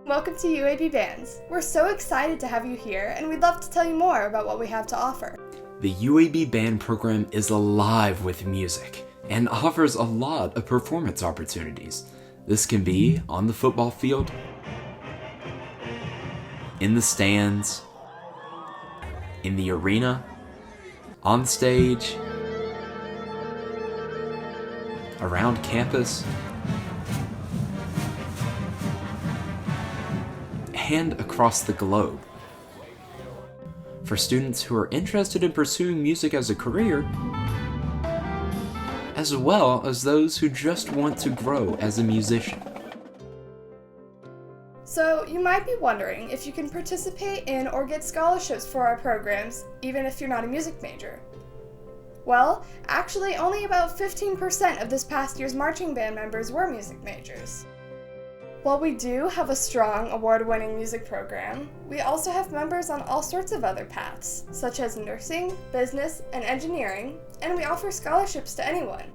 Welcome to UAB Bands. We're so excited to have you here, and we'd love to tell you more about what we have to offer. The UAB Band program is alive with music and offers a lot of performance opportunities. This can be on the football field, in the stands, in the arena, on stage, around campus, and across the globe. For students who are interested in pursuing music as a career, as well as those who just want to grow as a musician. So you might be wondering if you can participate in or get scholarships for our programs, even if you're not a music major. Well, actually only about 15% of this past year's marching band members were music majors. While we do have a strong award-winning music program, we also have members on all sorts of other paths, such as nursing, business, and engineering, and we offer scholarships to anyone.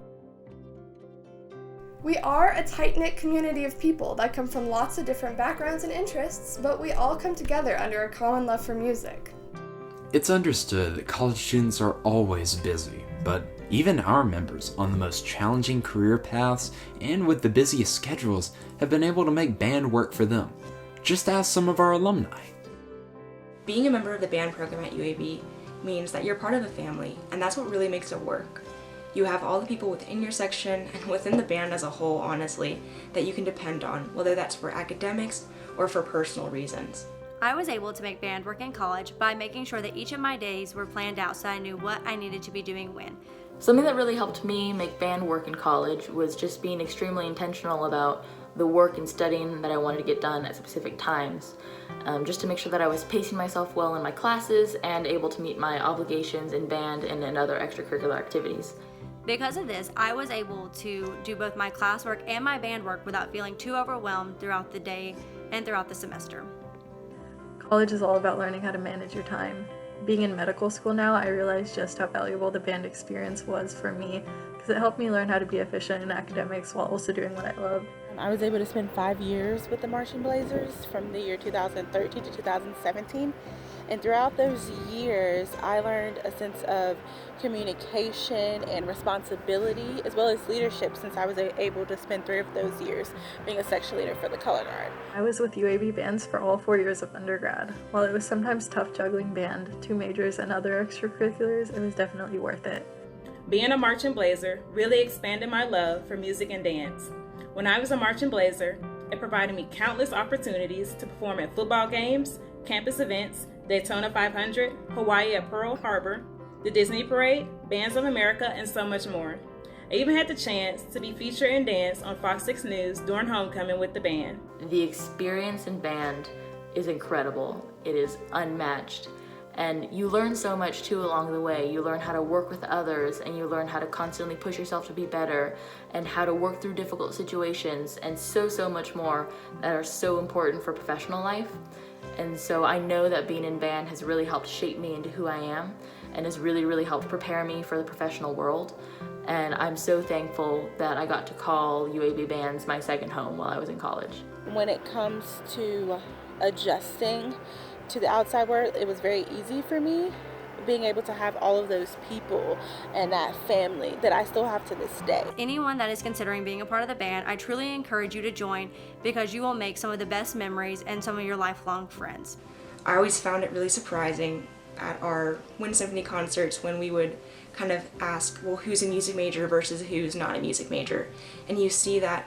We are a tight-knit community of people that come from lots of different backgrounds and interests, but we all come together under a common love for music. It's understood that college students are always busy, but even our members on the most challenging career paths and with the busiest schedules have been able to make band work for them. Just ask some of our alumni. Being a member of the band program at UAB means that you're part of a family, and that's what really makes it work. You have all the people within your section and within the band as a whole, honestly, that you can depend on, whether that's for academics or for personal reasons. I was able to make band work in college by making sure that each of my days were planned out so I knew what I needed to be doing when. Something that really helped me make band work in college was just being extremely intentional about the work and studying that I wanted to get done at specific times, just to make sure that I was pacing myself well in my classes and able to meet my obligations in band and in other extracurricular activities. Because of this, I was able to do both my classwork and my band work without feeling too overwhelmed throughout the day and throughout the semester. College is all about learning how to manage your time. Being in medical school now, I realize just how valuable the band experience was for me because it helped me learn how to be efficient in academics while also doing what I love. I was able to spend 5 years with the Marching Blazers from the year 2013 to 2017. And throughout those years, I learned a sense of communication and responsibility, as well as leadership, since I was able to spend 3 of those years being a section leader for the color guard. I was with UAB Bands for all 4 years of undergrad. While it was sometimes tough juggling band, 2 majors, and other extracurriculars, it was definitely worth it. Being a Marching Blazer really expanded my love for music and dance. When I was a Marching Blazer, it provided me countless opportunities to perform at football games, campus events, Daytona 500, Hawaii at Pearl Harbor, the Disney Parade, Bands of America, and so much more. I even had the chance to be featured in dance on Fox 6 News during homecoming with the band. The experience in band is incredible. It is unmatched. And you learn so much too along the way. You learn how to work with others, and you learn how to constantly push yourself to be better, and how to work through difficult situations, and so much more that are so important for professional life. And so I know that being in band has really helped shape me into who I am, and has really helped prepare me for the professional world. And I'm so thankful that I got to call UAB Bands my second home while I was in college. When it comes to adjusting to the outside world, it was very easy for me, being able to have all of those people and that family that I still have to this day. Anyone that is considering being a part of the band, I truly encourage you to join because you will make some of the best memories and some of your lifelong friends. I always found it really surprising at our Wind Symphony concerts when we would kind of ask, well, who's a music major versus who's not a music major? And you see that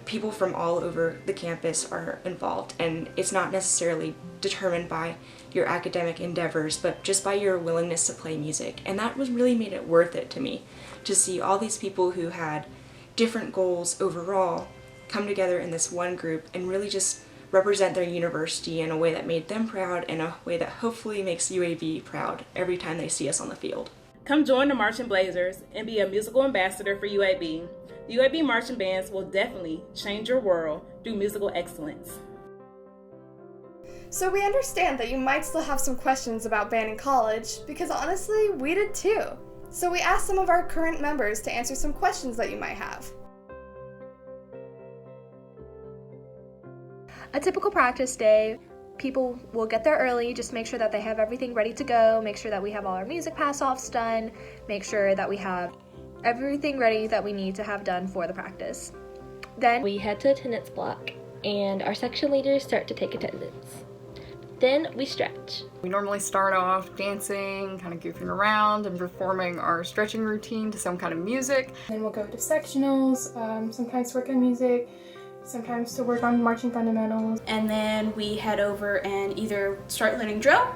people from all over the campus are involved, and it's not necessarily determined by your academic endeavors, but just by your willingness to play music. And that was really made it worth it to me, to see all these people who had different goals overall come together in this one group and really just represent their university in a way that made them proud, and a way that hopefully makes UAB proud every time they see us on the field. Come join the Marching Blazers and be a musical ambassador for UAB. The UAB Marching Bands will definitely change your world through musical excellence. So we understand that you might still have some questions about band in college, because honestly, we did too. So we asked some of our current members to answer some questions that you might have. A typical practice day, people will get there early, just make sure that they have everything ready to go, make sure that we have all our music pass-offs done, make sure that we have everything ready that we need to have done for the practice. Then we head to attendance block and our section leaders start to take attendance. Then we stretch. We normally start off dancing, kind of goofing around and performing our stretching routine to some kind of music. Then we'll go to sectionals, sometimes to work on music, sometimes to work on marching fundamentals. And then we head over and either start learning drill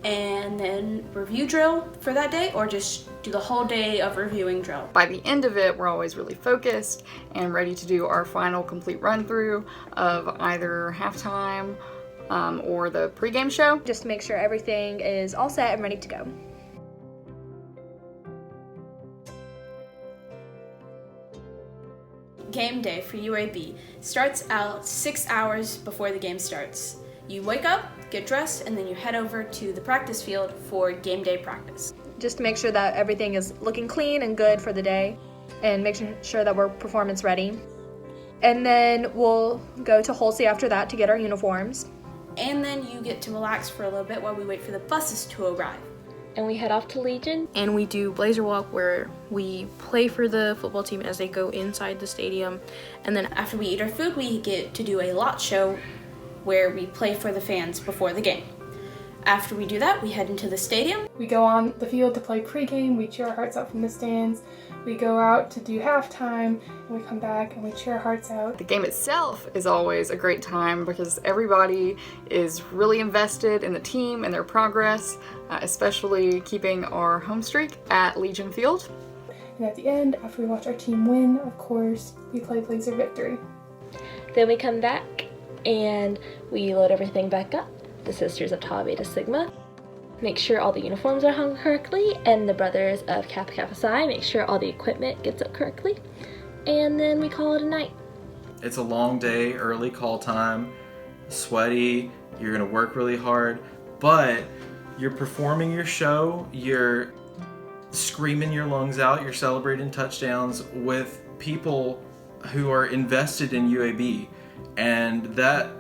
and then review drill for that day, or just do the whole day of reviewing drill. By the end of it, we're always really focused and ready to do our final complete run through of either halftime or the pregame show. Just to make sure everything is all set and ready to go. Game day for UAB starts out 6 hours before the game starts. You wake up, get dressed, and then you head over to the practice field for game day practice. Just to make sure that everything is looking clean and good for the day, and making sure that we're performance ready. And then we'll go to Holsey after that to get our uniforms. And then you get to relax for a little bit while we wait for the buses to arrive. And we head off to Legion. And we do Blazer Walk, where we play for the football team as they go inside the stadium. And then after we eat our food, we get to do a lot show where we play for the fans before the game. After we do that, we head into the stadium. We go on the field to play pregame, we cheer our hearts out from the stands. We go out to do halftime, and we come back and we cheer our hearts out. The game itself is always a great time because everybody is really invested in the team and their progress, especially keeping our home streak at Legion Field. And at the end, after we watch our team win, of course, we play Blazer Victory. Then we come back and we load everything back up. The Sisters of Tau Beta Sigma make sure all the uniforms are hung correctly, and the Brothers of Kappa Kappa Psi make sure all the equipment gets up correctly, and then we call it a night. It's a long day, early call time, sweaty, you're gonna work really hard, but you're performing your show, you're screaming your lungs out, you're celebrating touchdowns with people who are invested in UAB. And that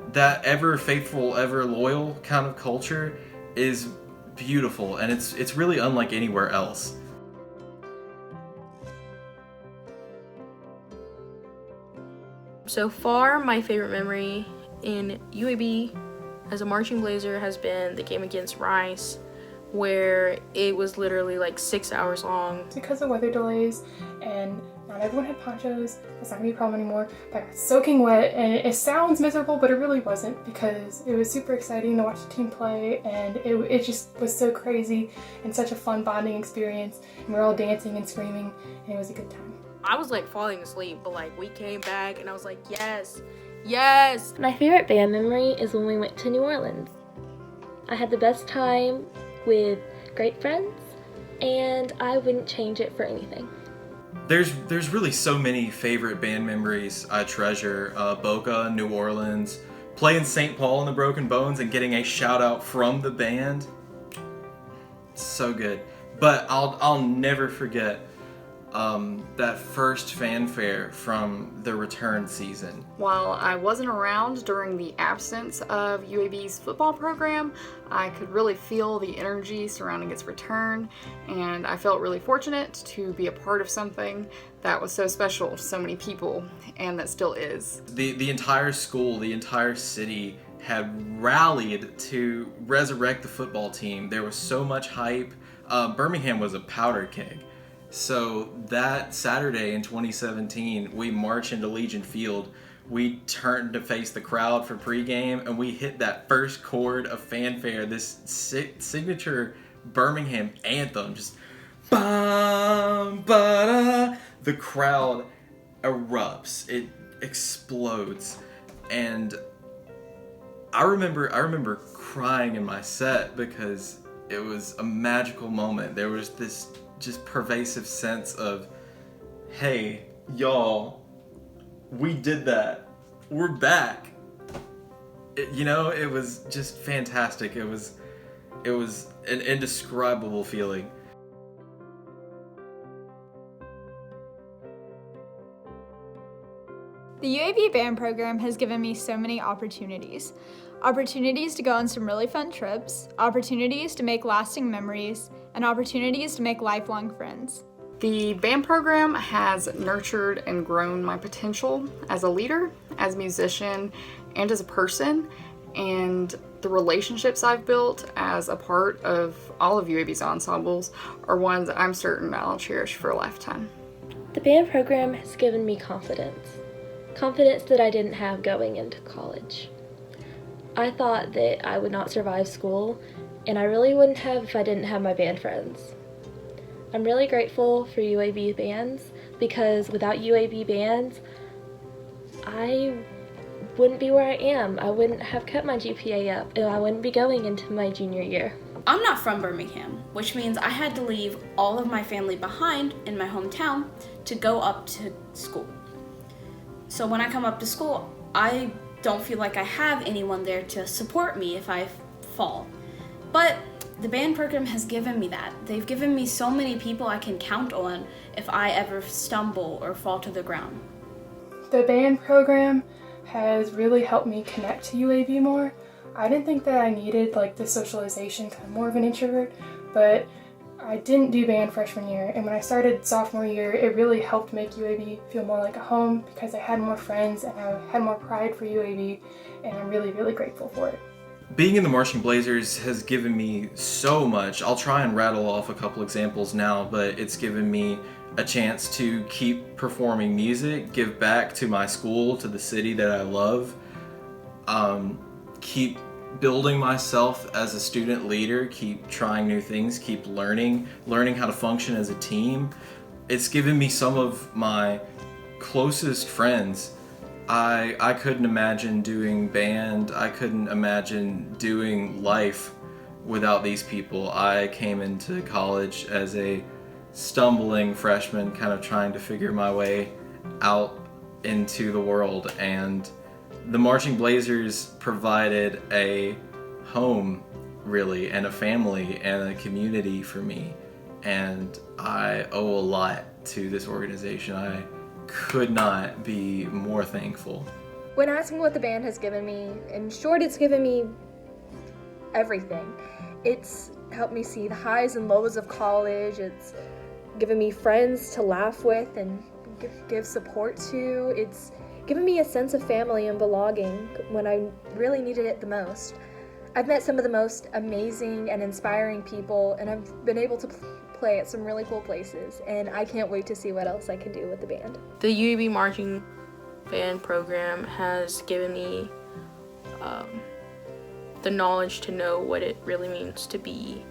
ever faithful, ever loyal kind of culture is beautiful, and it's really unlike anywhere else. So far, my favorite memory in UAB as a marching blazer has been the game against Rice, where it was literally like 6 hours long. Because of weather delays and not everyone had ponchos, that's not gonna be a problem anymore, but I got soaking wet, and it sounds miserable, but it really wasn't, because it was super exciting to watch the team play, and it just was so crazy and such a fun bonding experience, and we were all dancing and screaming, and it was a good time. I was like falling asleep, but like we came back and I was like, yes, yes. My favorite band memory is when we went to New Orleans. I had the best time with great friends, and I wouldn't change it for anything. There's really so many favorite band memories I treasure. Boca, New Orleans, playing St. Paul and the Broken Bones and getting a shout out from the band. So good. But I'll never forget that first fanfare from the return season. While I wasn't around during the absence of UAB's football program, I could really feel the energy surrounding its return, and I felt really fortunate to be a part of something that was so special to so many people, and that still is. The entire school, the entire city had rallied to resurrect the football team. There was so much hype. Birmingham was a powder keg. So that Saturday in 2017, we marched into Legion Field. We turned to face the crowd for pregame, and we hit that first chord of fanfare, this signature Birmingham anthem, just bum, ba-da. The crowd erupts, it explodes, and I remember crying in my set because it was a magical moment. There was this just pervasive sense of, hey, y'all, we did that. We're back. It was just fantastic. It was an indescribable feeling. The UAB Band program has given me so many opportunities. Opportunities to go on some really fun trips, opportunities to make lasting memories, and opportunities to make lifelong friends. The band program has nurtured and grown my potential as a leader, as a musician, and as a person, and the relationships I've built as a part of all of UAB's ensembles are ones I'm certain I'll cherish for a lifetime. The band program has given me confidence. Confidence that I didn't have going into college. I thought that I would not survive school, and I really wouldn't have if I didn't have my band friends. I'm really grateful for UAB Bands because without UAB Bands, I wouldn't be where I am. I wouldn't have kept my GPA up, and I wouldn't be going into my junior year. I'm not from Birmingham, which means I had to leave all of my family behind in my hometown to go up to school. So when I come up to school, I don't feel like I have anyone there to support me if I fall. But the band program has given me that. They've given me so many people I can count on if I ever stumble or fall to the ground. The band program has really helped me connect to UAB more. I didn't think that I needed the socialization because I'm more of an introvert, but I didn't do band freshman year, and when I started sophomore year, it really helped make UAB feel more like a home because I had more friends and I had more pride for UAB, and I'm really, really grateful for it. Being in the Marching Blazers has given me so much. I'll try and rattle off a couple examples now, but it's given me a chance to keep performing music, give back to my school, to the city that I love, keep building myself as a student leader, keep trying new things, keep learning how to function as a team. It's given me some of my closest friends. I couldn't imagine doing band, I couldn't imagine doing life without these people. I came into college as a stumbling freshman, kind of trying to figure my way out into the world, and the Marching Blazers provided a home, really, and a family and a community for me, and I owe a lot to this organization. I could not be more thankful. When asking what the band has given me, in short, it's given me everything. It's helped me see the highs and lows of college. It's given me friends to laugh with and give support to. It's given me a sense of family and belonging when I really needed it the most. I've met some of the most amazing and inspiring people, and I've been able to play at some really cool places, and I can't wait to see what else I can do with the band. The UAB Marching Band program has given me the knowledge to know what it really means to be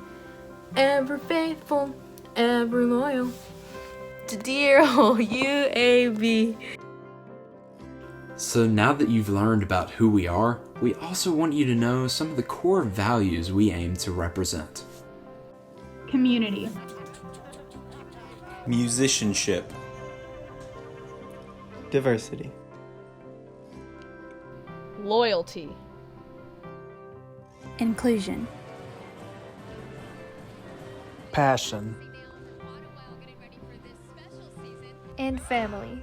ever faithful, ever loyal to dear old UAB. So now that you've learned about who we are, we also want you to know some of the core values we aim to represent. Community. Musicianship. Diversity. Loyalty. Inclusion. Passion. And family.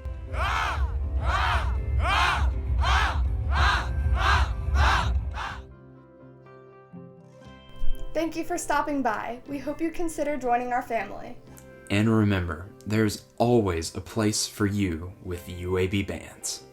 Thank you for stopping by. We hope you consider joining our family. And remember, there's always a place for you with UAB Bands.